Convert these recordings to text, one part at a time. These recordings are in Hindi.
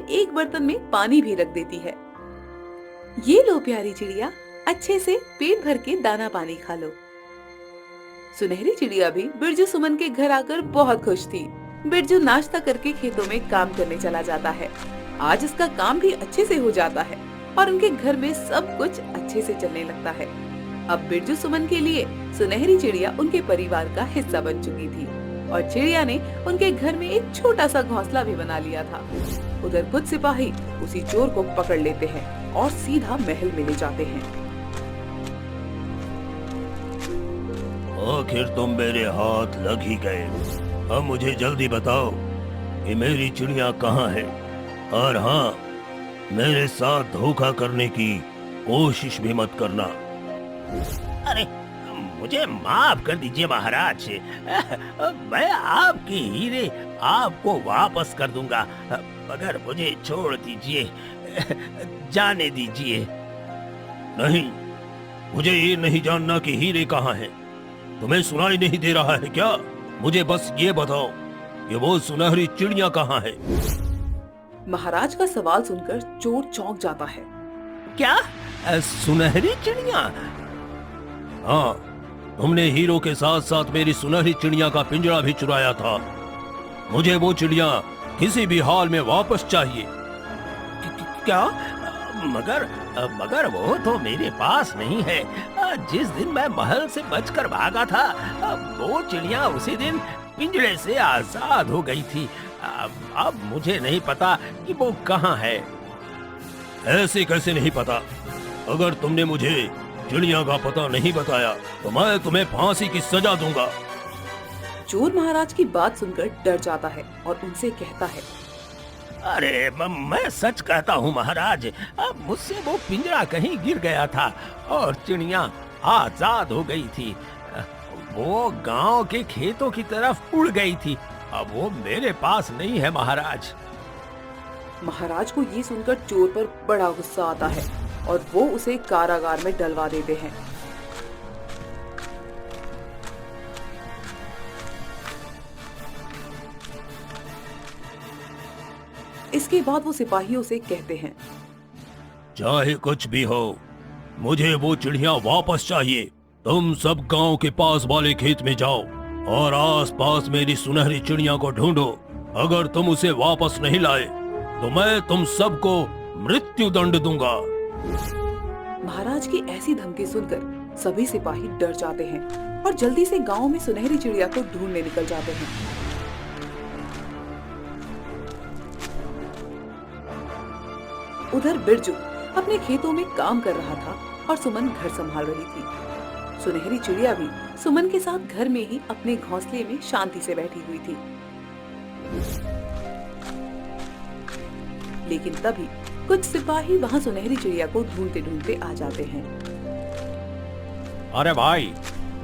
एक बर्तन में पानी भी रख देती है। ये लो प्यारी चिड़िया, अच्छे से पेट भर के दाना पानी खा लो। सुनहरी चिड़िया भी बिरजू सुमन के घर आकर बहुत खुश थी। बिरजू नाश्ता करके खेतों में काम करने चला जाता है। आज उसका काम भी अच्छे से हो जाता है और उनके घर में सब कुछ अच्छे से चलने लगता है। अब बिरजू सुमन के लिए सुनहरी चिड़िया उनके परिवार का हिस्सा बन चुकी थी और चिड़िया ने उनके घर में एक छोटा सा घोंसला भी बना लिया था। उधर कुछ सिपाही उसी चोर को पकड़ लेते हैं और सीधा महल में ले जाते हैं। आखिर तुम मेरे हाथ लग ही गए। अब मुझे जल्दी बताओ कि मेरी चिड़िया कहाँ है, और हाँ, मेरे साथ धोखा करने की कोशिश भी मत करना। अरे मुझे माफ कर दीजिए महाराज, मैं आपके हीरे आपको वापस कर दूंगा, मगर मुझे छोड़ दीजिए, जाने दीजिए। नहीं, मुझे ये नहीं जानना कि हीरे कहाँ हैं। तुम्हें सुनाई नहीं दे रहा है क्या? मुझे बस ये बताओ कि वो सुनहरी चिड़िया कहाँ है। महाराज का सवाल सुनकर चोर चौंक जाता है। क्या सुनहरी चिड़िया? हाँ, तुमने हीरो के साथ साथ मेरी सुनहरी चिड़िया का पिंजरा भी चुराया था। मुझे वो चिड़िया किसी भी हाल में वापस चाहिए। क्या? मगर वो तो मेरे पास नहीं है। जिस दिन मैं महल से बचकर भागा था, वो चिड़िया उसी दिन पिंजरे से आजाद हो गई थी। अब मुझे नहीं पता कि वो कहाँ है। ऐसे कैसे नहीं पता? अगर तुमने मुझे चिड़िया का पता नहीं बताया तो मैं तुम्हें फांसी की सजा दूंगा। चोर महाराज की बात सुनकर डर जाता है और उनसे कहता है, अरे मैं सच कहता हूँ महाराज, अब मुझसे वो पिंजरा कहीं गिर गया था और चिड़िया आजाद हो गई थी। वो गांव के खेतों की तरफ उड़ गई थी। अब वो मेरे पास नहीं है महाराज। महाराज को ये सुनकर चोर पर बड़ा गुस्सा आता है और वो उसे कारागार में डलवा देते हैं। इसके बाद वो सिपाहियों से कहते हैं, चाहे कुछ भी हो, मुझे वो चिड़िया वापस चाहिए। तुम सब गांव के पास वाले खेत में जाओ और आसपास मेरी सुनहरी चिड़िया को ढूंढो। अगर तुम उसे वापस नहीं लाए तो मैं तुम सबको मृत्यु दंड दूंगा। महाराज की ऐसी धमकी सुनकर सभी सिपाही डर जाते हैं और जल्दी से गांव में सुनहरी चिड़िया को ढूंढने निकल जाते हैं। उधर बिरजू अपने खेतों में काम कर रहा था और सुमन घर संभाल रही थी। सुनहरी चिड़िया भी सुमन के साथ घर में ही अपने घोंसले में शांति से बैठी हुई थी। लेकिन तभी कुछ सिपाही वहां सुनहरी चिड़िया को ढूंढते ढूंढते आ जाते हैं। अरे भाई,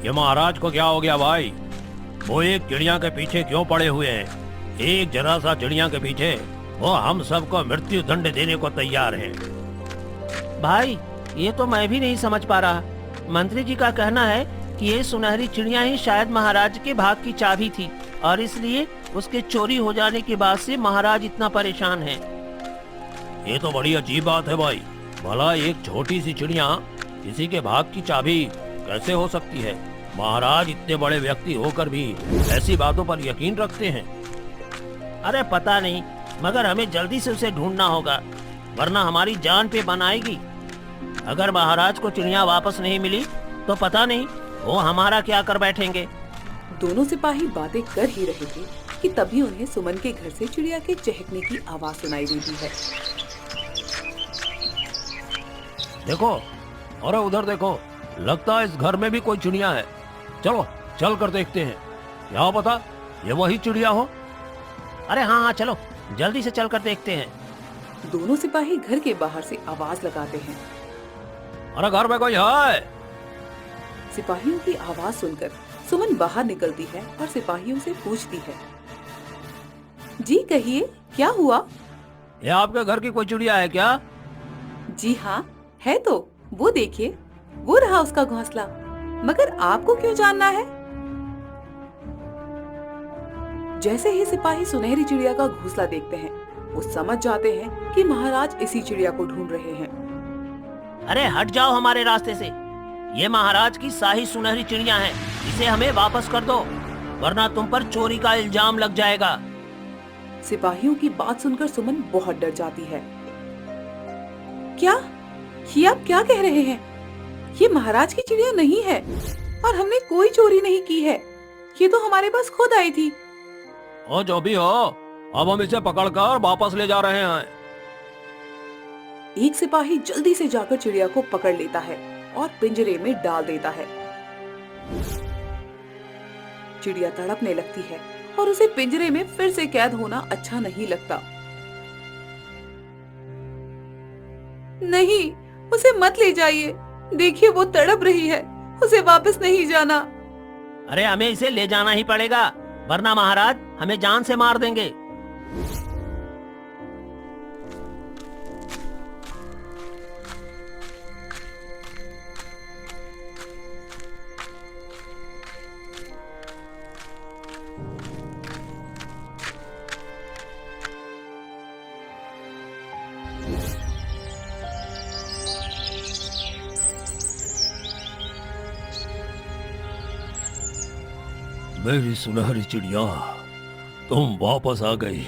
ये महाराज को क्या हो गया भाई? वो एक चिड़िया के पीछे क्यों पड़े हुए हैं? एक जरा सा चिड़िया के पीछे वो हम सबको मृत्यु दंड देने को तैयार है। भाई, ये तो मैं भी नहीं समझ पा रहा। मंत्री जी का कहना है कि ये सुनहरी चिड़िया ही शायद महाराज के भाग की चाबी थी और इसलिए उसके चोरी हो जाने के बाद से महाराज इतना परेशान है। ये तो बड़ी अजीब बात है भाई। भला एक छोटी सी चिड़िया किसी के भाग की चाबी कैसे हो सकती है? महाराज इतने बड़े व्यक्ति होकर भी ऐसी बातों पर यकीन रखते हैं। अरे पता नहीं, मगर हमें जल्दी से उसे ढूंढना होगा, वरना हमारी जान पे बन आएगी। अगर महाराज को चिड़िया वापस नहीं मिली तो पता नहीं वो हमारा क्या कर बैठेंगे। दोनों सिपाही बातें कर ही रहे थे कि तभी उन्हें सुमन के घर से चिड़िया के चहकने की आवाज सुनाई देती है। देखो, अरे उधर देखो, लगता है इस घर में भी कोई चिड़िया है। चलो चल कर देखते हैं, क्या पता ये वही चिड़िया हो। अरे हाँ, चलो जल्दी से चल कर देखते हैं। दोनों सिपाही घर के बाहर से आवाज लगाते हैं। अरे घर में कोई है? सिपाहियों की आवाज सुनकर सुमन बाहर निकलती है और सिपाहियों से पूछती है, जी कहिए, क्या हुआ? ये आपके घर की कोई चिड़िया है क्या? जी हाँ, है तो। वो देखिए, वो रहा उसका घोंसला। मगर आपको क्यों जानना है? जैसे ही सिपाही सुनहरी चिड़िया का घोंसला देखते हैं, वो समझ जाते हैं कि महाराज इसी चिड़िया को ढूंढ रहे हैं। अरे हट जाओ हमारे रास्ते से। ये महाराज की शाही सुनहरी चिड़िया है, इसे हमें वापस कर दो, वरना तुम पर चोरी का इल्जाम लग जाएगा। सिपाहियों की बात सुनकर सुमन बहुत डर जाती है। क्या? ये आप क्या कह रहे हैं? ये महाराज की चिड़िया नहीं है और हमने कोई चोरी नहीं की है। ये तो हमारे पास खुद आई थी। और जो भी हो, अब हम इसे पकड़कर वापस ले जा रहे हैं। एक सिपाही जल्दी से जाकर चिड़िया को पकड़ लेता है और पिंजरे में डाल देता है। चिड़िया तड़पने लगती है और उसे पिंजरे में फिर से कैद होना अच्छा नहीं लगता। नहीं, उसे मत ले जाइए। देखिए वो तड़प रही है, उसे वापस नहीं जाना। अरे हमें इसे ले जाना ही पड़ेगा, वरना महाराज हमें जान से मार देंगे। मेरी सुनहरी चिड़िया, तुम वापस आ गई।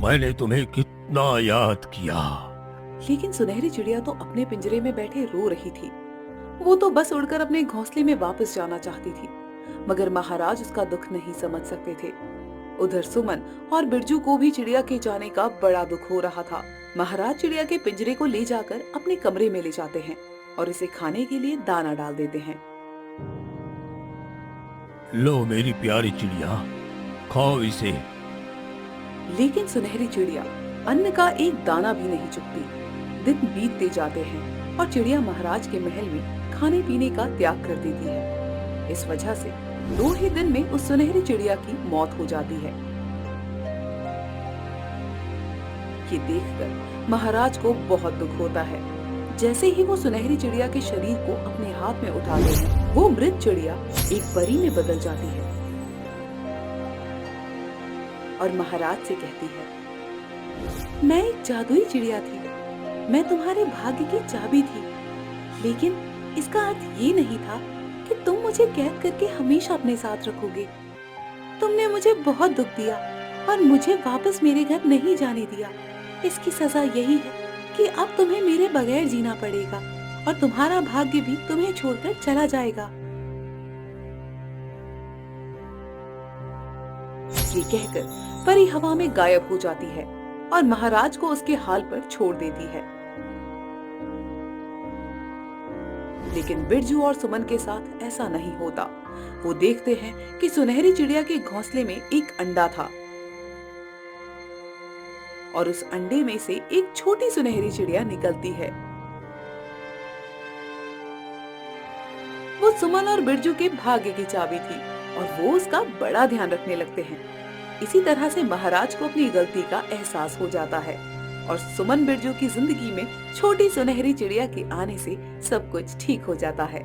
मैंने तुम्हें कितना याद किया। लेकिन सुनहरी चिड़िया तो अपने पिंजरे में बैठे रो रही थी। वो तो बस उड़कर अपने घोंसले में वापस जाना चाहती थी, मगर महाराज उसका दुख नहीं समझ सकते थे। उधर सुमन और बिरजू को भी चिड़िया के जाने का बड़ा दुख हो रहा था। महाराज चिड़िया के पिंजरे को ले जाकर अपने कमरे में ले जाते हैं और इसे खाने के लिए दाना डाल देते हैं। लो मेरी प्यारी चिड़िया, खाओ इसे। लेकिन सुनहरी चिड़िया अन्न का एक दाना भी नहीं चुगती। दिन बीतते जाते हैं और चिड़िया महाराज के महल में खाने पीने का त्याग कर देती है। इस वजह से 2 ही दिन में उस सुनहरी चिड़िया की मौत हो जाती है। ये देखकर महाराज को बहुत दुख होता है। जैसे ही वो सुनहरी चिड़िया के शरीर को अपने हाथ में उठाते हैं, वो मृत चिड़िया एक परी में बदल जाती है और महाराज से कहती है, मैं एक जादुई चिड़िया थी, मैं तुम्हारे भाग्य की चाबी थी, लेकिन इसका अर्थ ये नहीं था कि तुम मुझे कैद करके हमेशा अपने साथ रखोगे। तुमने मुझे बहुत दुख दिया और मुझे वापस मेरे घर नहीं जाने दिया। इसकी सजा यही है कि अब तुम्हें मेरे बगैर जीना पड़ेगा और तुम्हारा भाग्य भी तुम्हें छोड़कर चला जाएगा। ये कहकर परी हवा में गायब हो जाती है और महाराज को उसके हाल पर छोड़ देती है। लेकिन बिरजू और सुमन के साथ ऐसा नहीं होता। वो देखते हैं कि सुनहरी चिड़िया के घोंसले में एक अंडा था और उस अंडे में से एक छोटी सुनहरी चिड़िया निकलती है। वो सुमन और बिरजू के भाग्य की चाबी थी और वो उसका बड़ा ध्यान रखने लगते हैं। इसी तरह से महाराज को अपनी गलती का एहसास हो जाता है और सुमन बिरजू की जिंदगी में छोटी सुनहरी चिड़िया के आने से सब कुछ ठीक हो जाता है।